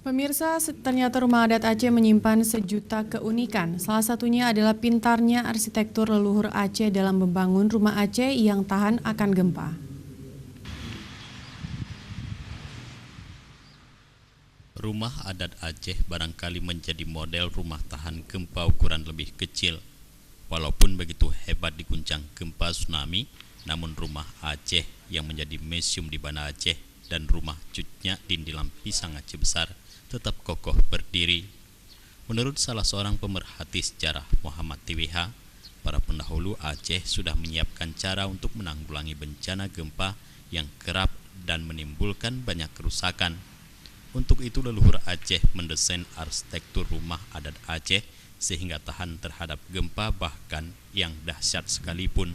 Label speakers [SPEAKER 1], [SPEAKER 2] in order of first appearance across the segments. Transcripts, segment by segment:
[SPEAKER 1] Pemirsa, ternyata rumah adat Aceh menyimpan sejuta keunikan. Salah satunya adalah pintarnya arsitektur leluhur Aceh dalam membangun rumah Aceh yang tahan akan gempa.
[SPEAKER 2] Rumah adat Aceh barangkali menjadi model rumah tahan gempa ukuran lebih kecil. Walaupun begitu hebat diguncang gempa tsunami, namun rumah Aceh yang menjadi museum di Banda Aceh dan rumah Cut Nyak Dindilam Pisang Aceh Besar tetap kokoh berdiri. Menurut salah seorang pemerhati sejarah Muhammad TWH, para pendahulu Aceh sudah menyiapkan cara untuk menanggulangi bencana gempa yang kerap dan menimbulkan banyak kerusakan. Untuk itu leluhur Aceh mendesain arsitektur rumah adat Aceh sehingga tahan terhadap gempa bahkan yang dahsyat sekalipun.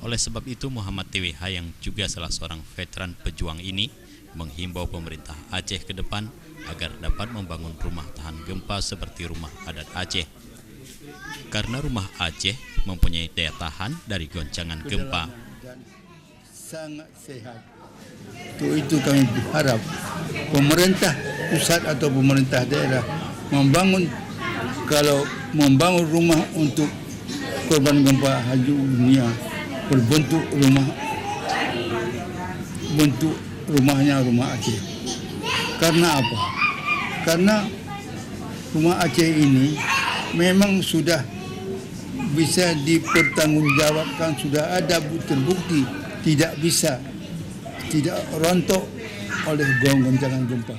[SPEAKER 2] Oleh sebab itu Muhammad TWH yang juga salah seorang veteran pejuang ini menghimbau pemerintah Aceh ke depan agar dapat membangun rumah tahan gempa seperti rumah adat Aceh. Karena rumah Aceh mempunyai daya tahan dari goncangan gempa.
[SPEAKER 3] Sangat sehat. Itu kami berharap pemerintah pusat atau pemerintah daerah membangun rumah untuk korban gempa hancur dunia berbentuk rumahnya rumah Aceh. Karena apa? Karena rumah Aceh ini memang sudah bisa dipertanggungjawabkan, sudah ada terbukti tidak rontok oleh goncangan gempa.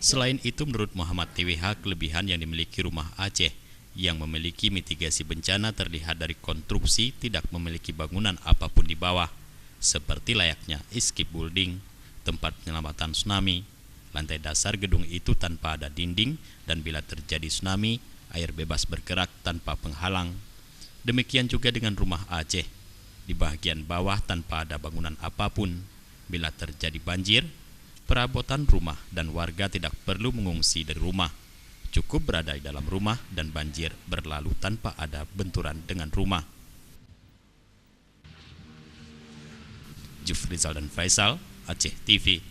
[SPEAKER 2] Selain itu menurut Muhammad TWH kelebihan yang dimiliki rumah Aceh yang memiliki mitigasi bencana terlihat dari konstruksi tidak memiliki bangunan apapun di bawah, seperti layaknya escape building, tempat penyelamatan tsunami. Lantai dasar gedung itu tanpa ada dinding dan bila terjadi tsunami, air bebas bergerak tanpa penghalang. Demikian juga dengan rumah Aceh. Di bagian bawah tanpa ada bangunan apapun. Bila terjadi banjir, perabotan rumah dan warga tidak perlu mengungsi dari rumah. Cukup berada di dalam rumah dan banjir berlalu tanpa ada benturan dengan rumah. Jufrizal dan Faisal, Aceh TV.